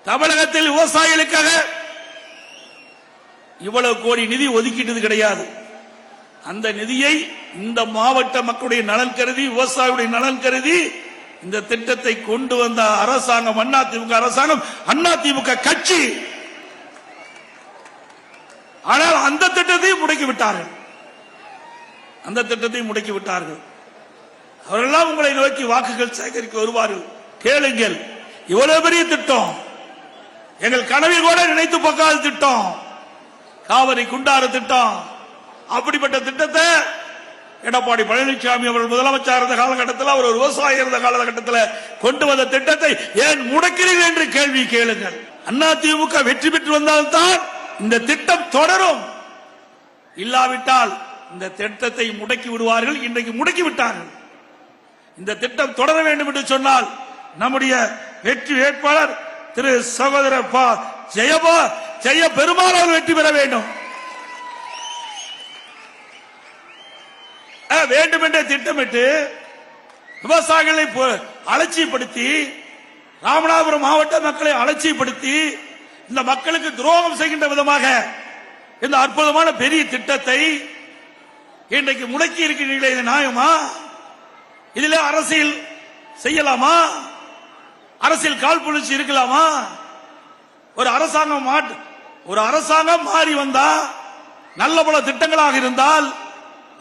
தமிழகத்தில் விவசாயிகளுக்காக இவ்வளவு கோடி நிதி ஒதுக்கிட்டது கிடையாது. அந்த நிதியை இந்த மாவட்ட மக்களுடைய நலன் கருதி, விவசாயிகளுடைய நலன் கருதி இந்த திட்டத்தை கொண்டு வந்த அரசாங்கம் அதிமுக அரசாங்கம், அதிமுக கட்சி. ஆனால் அந்த திட்டத்தை முடக்கிவிட்டார்கள். அவர்களெல்லாம் உங்களை நோக்கி வாக்குகள் சேகரிக்க வருவார்கள். கேளுங்கள், இவ்வளவு பெரிய திட்டம், எங்கள் கனவில் கூட நினைத்து பார்க்காத திட்டம், காவிரி குண்டாறு திட்டம். அப்படிப்பட்ட திட்டத்தை எடப்பாடி பழனிசாமி அவர்கள் முதலமைச்சர் இருந்த காலகட்டத்தில், அவர் ஒரு விவசாயி இருந்த காலகட்டத்தில் கொண்டு வந்த திட்டத்தை ஏன் முடக்கிறீர்கள் என்று கேள்வி கேளுங்கள். அதிமுக வெற்றி பெற்று வந்தால்தான் இந்த திட்டம் தொடரும். இல்லாவிட்டால் இந்த திட்டத்தை முடக்கி விடுவார்கள். இன்றைக்கு முடக்கி விட்டார்கள். இந்த திட்டம் தொடர வேண்டும் என்று சொன்னால் நம்முடைய வெற்றி வேட்பாளர் திரு சகோதரர் ஜெய பெருமாள் அவர்கள் வெற்றி பெற வேண்டும். வேண்டுமென்றே திட்டமிட்டு விவசாயிகளை அலட்சியப்படுத்தி, ராமநாதபுரம் மாவட்ட மக்களை அலட்சியப்படுத்தி, இந்த மக்களுக்கு துரோகம் செய்கின்ற விதமாக இந்த அற்புதமான பெரிய திட்டத்தை இன்றைக்கு முடக்கி இருக்கிறீர்களே, இது நியாயமா? இதில் அரசியல் செய்யலாமா? அரசியல் காழ்ப்புணர்ச்சி இருக்கலாமா? ஒரு அரசாங்கம் மாறி வந்தா, நல்ல பல திட்டங்களாக இருந்தால்,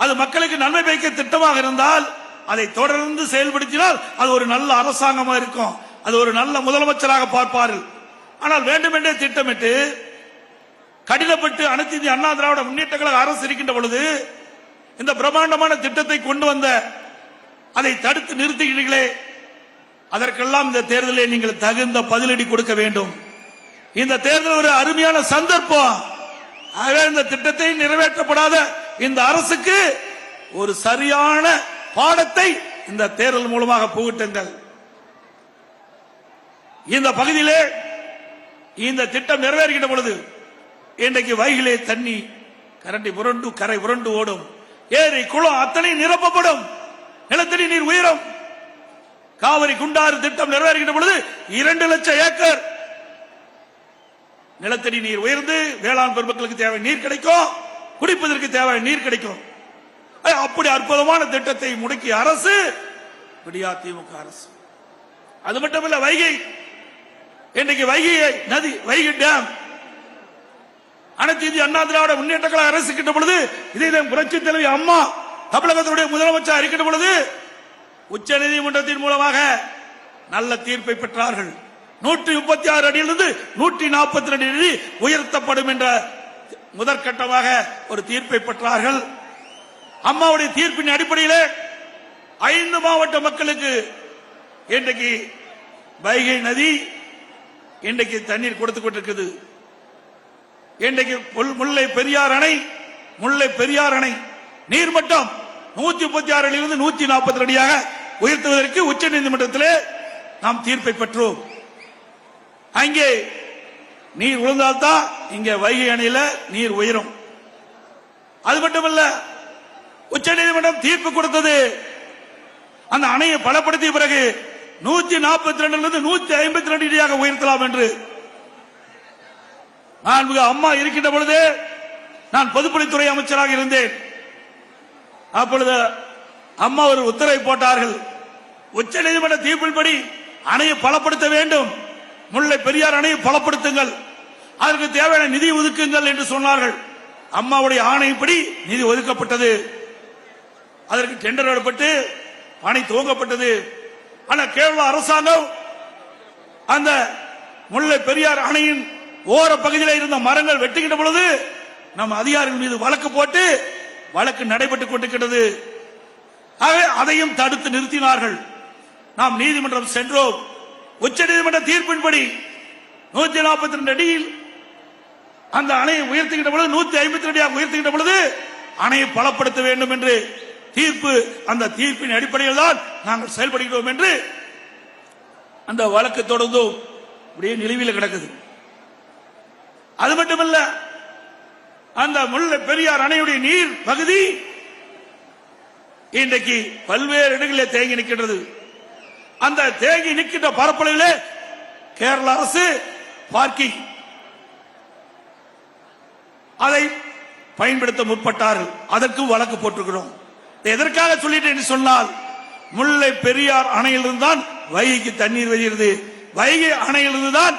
அது மக்களுக்கு நன்மை பயக்க திட்டமாக இருந்தால், அதை தொடர்ந்து செயல்படுத்தினால் அது ஒரு நல்ல அரசாங்கமாக இருக்கும். அது ஒரு நல்ல முதலமைச்சராக பார்ப்பார்கள். ஆனால் வேண்டுமென்றே திட்டமிட்டு கடினப்பட்டு அனைத்து இந்திய அண்ணா திராவிட முன்னேற்ற கழக அரசு இருக்கின்ற பொழுது இந்த பிரம்மாண்டமான திட்டத்தை கொண்டு வந்த அதை தடுத்து நிறுத்துகிறீர்களே, அதற்கெல்லாம் இந்த தேர்தலில் நீங்கள் தகுந்த பதிலடி கொடுக்க வேண்டும். இந்த தேர்தல் ஒரு அருமையான சந்தர்ப்பம். ஆகவே இந்த திட்டத்தை நிறைவேற்றப்படாத இந்த அரசுக்கு ஒரு சரியான பாடத்தை இந்த தேர்தல் மூலமாக புகட்டுங்கள். இந்த பகுதியிலே இந்த திட்டம் நிறைவேறுகின்ற பொழுது இன்றைக்கு வைகிலே தண்ணி கரண்டி புரண்டு கரை புரண்டு ஓடும். ஏரி குளம் அத்தனை நிரப்பப்படும். நிலத்தடி நீர் உயரும். காவிரி குண்டாறு திட்டம் நிறைவேறுகின்ற பொழுது 2 லட்சம் ஏக்கர் நிலத்தடி நீர் உயர்ந்து வேளாண் பெருமக்களுக்கு தேவை நீர் கிடைக்கும், குடிப்பதற்கு தேவை நீர் கிடைக்கும். அப்படி அற்புதமான திட்டத்தை முடக்கிய அரசு அதிமுக அரசு. அது மட்டுமல்ல, வைகை இன்றைக்கு வைகை நதி, வைகை டேம் அனைத்து இந்திய அண்ணா திராவிட முன்னேற்ற கழக அரசு இருக்கின்ற பொழுது, இதே புரட்சி தலைவி அம்மா தமிழகத்தினுடைய முதலமைச்சர் இருக்கின்ற பொழுது உச்ச நீதிமன்றத்தின் மூலமாக நல்ல தீர்ப்பை பெற்றார்கள். 136 அடியிலிருந்து 142 அடி உயர்த்தப்படும் என்ற முதற்கட்டமாக ஒரு தீர்ப்பை பெற்றார்கள். அம்மாவுடைய தீர்ப்பின் அடிப்படையில் 5 மாவட்ட மக்களுக்கு இன்றைக்கு வைகை நதி இன்றைக்கு தண்ணீர் கொடுத்துக் கொண்டிருக்கிறது. இன்றைக்கு முல்லை பெரியார் அணை நீர்மட்டம் 136 அடியிலிருந்து 142 அடியாக உயர்த்துவதற்கு உச்ச நீதிமன்றத்திலே நாம் தீர்ப்பை பெற்றோம். அங்கே நீர் விழுந்தால்தான் இங்கே வைகை அணையில நீர் உயரும். அது மட்டுமல்ல, உச்ச நீதிமன்றம் தீர்ப்பு கொடுத்தது அந்த அணையை பலப்படுத்திய பிறகு 142 152 அடியாக உயர்த்தலாம் என்று. அம்மா இருக்கின்ற பொழுது நான் பொதுப்பணித்துறை அமைச்சராக இருந்தேன். அப்பொழுது அம்மா ஒரு உத்தரவை போட்டார்கள். உச்ச நீதிமன்ற தீர்ப்பின்படி அணையை பலப்படுத்த வேண்டும், முல்லை பெரியார் அணையை பலப்படுத்துங்கள், அதற்கு தேவையான நிதி ஒதுக்குங்கள் என்று சொன்னார்கள். அம்மாவுடைய ஆணைப்படி நிதி ஒதுக்கப்பட்டது. அதற்கு டெண்டர் விடப்பட்டு பணி துவங்கப்பட்டது. ஆனால் கேரளா அரசாங்கம் அந்த முல்லை பெரியார் அணையின் ஓர பகுதியில் இருந்த மரங்கள் வெட்டுகின்ற பொழுது நம்ம அதிகாரிகள் மீது வழக்கு போட்டு வழக்கு நடைபெற்றுக் கொண்டிருக்கிறது. அதையும் தடுத்து நிறுத்தினார்கள். நாம் நீதிமன்றம் சென்றோம். உச்ச நீதிமன்ற தீர்ப்பின்படி 142 அடியில் அந்த அணையை உயர்த்துகின்ற பொழுது 152 அடியாக உயர்த்துகின்ற பொழுது அணையை பலப்படுத்த வேண்டும் என்று தீர்ப்பு, அந்த தீர்ப்பின் அடிப்படையில் தான் நாங்கள் செயல்படுகிறோம் என்று அந்த வழக்கு தொடர்ந்தும் அப்படியே நிலுவையில் கிடக்குது. அது மட்டுமல்ல, அந்த முல்லை பெரியார் அணையுடைய நீர் பகுதி இன்றைக்கு பல்வேறு இடங்களில் தேங்கி நிற்கின்றது. அந்த தேங்கி நிற்கின்ற பரப்பளவிலே கேரள அரசு பார்க்கிங் அதை பயன்படுத்த முற்பட்டார்கள். அதற்கும் வழக்கு போட்டிருக்கிறோம். எதற்காக சொல்லிட்டேன் சொன்னால், முல்லை பெரியார் அணையிலிருந்து தான் வைகைக்கு தண்ணீர் வருகிறது. வைகை அணையிலிருந்து தான்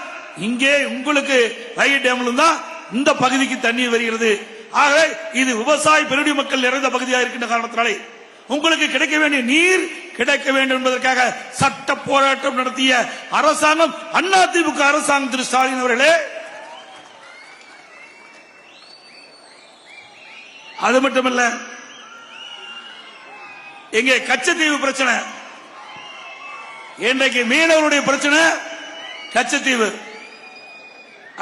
இங்கே உங்களுக்கு வைகை டேம்ல தான் இந்த பகுதிக்கு தண்ணீர் வருகிறது. ஆக இது விவசாய பெருடி மக்கள் நிறைந்த பகுதியாக இருக்கின்ற காரணத்தினாலே உங்களுக்கு கிடைக்க வேண்டிய நீர் கிடைக்க வேண்டும் என்பதற்காக சட்ட போராட்டம் நடத்திய அரசாங்கம் அதிமுக அரசாங்கம். திரு ஸ்டாலின் அவர்களே, அது மட்டுமல்ல, எங்கே கச்சத்தீவு பிரச்சனை, இன்றைக்கு மீனவருடைய பிரச்சனை கச்சத்தீவு.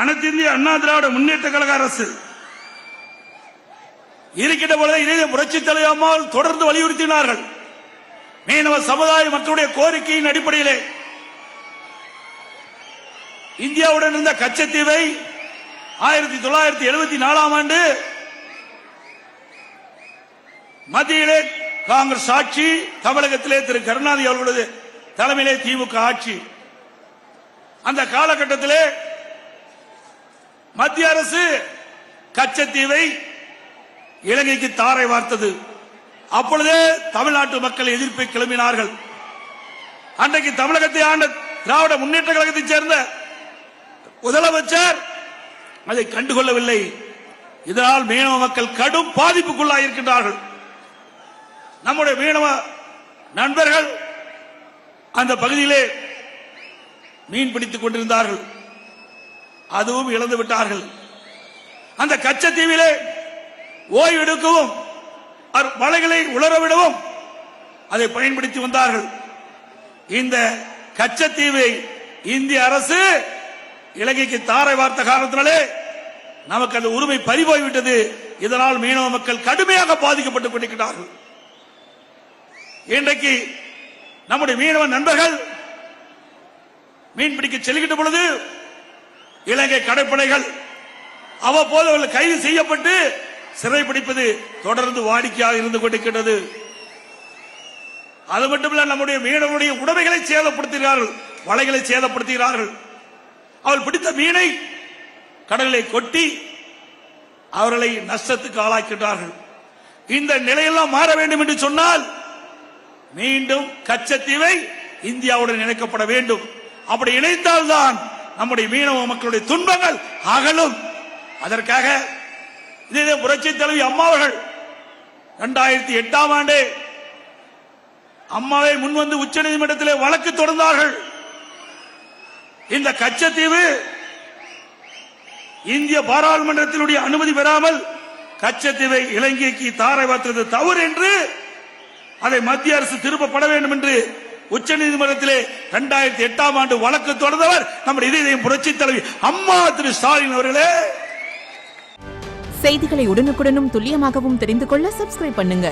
அனைத்து இந்திய அண்ணா திராவிட முன்னேற்ற கழக அரசு இருக்கின்ற பொழுது இதே புரட்சி தலைவர் அம்மாள் தொடர்ந்து வலியுறுத்தினார்கள். மீனவ சமுதாய மக்களுடைய கோரிக்கையின் அடிப்படையிலே இந்தியாவுடன் இருந்த கச்சத்தீவை 1974 ஆண்டு மத்தியிலே காங்கிரஸ் ஆட்சி, தமிழகத்திலே திரு கருணாநிதி அவர்களது தலைமையிலே திமுக ஆட்சி. அந்த காலகட்டத்திலே மத்திய அரசு கச்சத்தீவை இலங்கைக்கு தாரை வார்த்தது. அப்பொழுதே தமிழ்நாட்டு மக்கள் எதிர்ப்பை கிளம்பினார்கள். அன்றைக்கு தமிழகத்தை ஆண்ட திராவிட முன்னேற்ற கழகத்தைச் சேர்ந்த முதலமைச்சர் அதை கண்டுகொள்ளவில்லை. இதனால் மீனவ மக்கள் கடும் பாதிப்புக்குள்ளாயிருக்கின்றார்கள். நம்முடைய மீனவ நண்பர்கள் அந்த பகுதியிலே மீன் பிடித்துக் கொண்டிருந்தார்கள். அதுவும் இழந்து விட்டார்கள். அந்த கச்சத்தீவிலே ஓய்வெடுக்கவும் மலைகளை உலரவிடவும் அதை பயன்படுத்தி வந்தார்கள். இந்த கச்சத்தீவை இந்திய அரசு இலங்கைக்கு தாரை வார்த்த காரணத்தினாலே நமக்கு அந்த உரிமை பறிபோய்விட்டது. இதனால் மீனவ மக்கள் கடுமையாக பாதிக்கப்பட்டுக் கொண்டிருக்கிறார்கள். இன்றைக்கு நம்முடைய மீனவ நண்பர்கள் மீன்பிடிக்க செல்கின்ற பொழுது இலங்கை கடற்படைகள் அவ்வப்போது அவர்கள் கைது செய்யப்பட்டு சிறைப்பிடிப்பது தொடர்ந்து வாடிக்கையாக இருந்து கொண்டிருக்கிறது. அது மட்டுமல்ல, நம்முடைய மீனவருடைய உடைமைகளை சேதப்படுத்துகிறார்கள், வலைகளை சேதப்படுத்துகிறார்கள். அவர்கள் பிடித்த மீனை கடலிலே கொட்டி அவர்களை நஷ்டத்துக்கு ஆளாக்கின்றார்கள். இந்த நிலையெல்லாம் மாற வேண்டும் என்று சொன்னால் மீண்டும் கச்சத்தீவை இந்தியாவுடன் இணைக்கப்பட வேண்டும். அப்படி இணைத்தால்தான் நம்முடைய மீனவ மக்களுடைய துன்பங்கள் அகலும். அதற்காக இதே புரட்சி தலைவி அம்மா அவர்கள் 2008 ஆண்டு அம்மாவை முன்வந்து உச்சநீதிமன்றத்தில் வழக்கு தொடர்ந்தார்கள். இந்த கச்சத்தீவு இந்திய பாராளுமன்றத்தினுடைய அனுமதி பெறாமல் கச்சத்தீவை இலங்கைக்கு தாரை வார்த்தது தவறு என்று அதை மத்திய அரசு திருப்பப்பட வேண்டும் என்று உச்சநீதிமன்றத்திலே 2008 ஆண்டு வழக்கு தொடர்ந்தவர் நம்முடைய இதயம் புரட்சி தலைவி அம்மா திரு ஸ்டாலின் அவர்களே. செய்திகளை உடனுக்குடனும் துல்லியமாகவும் தெரிந்து கொள்ள சப்ஸ்கிரைப் பண்ணுங்க.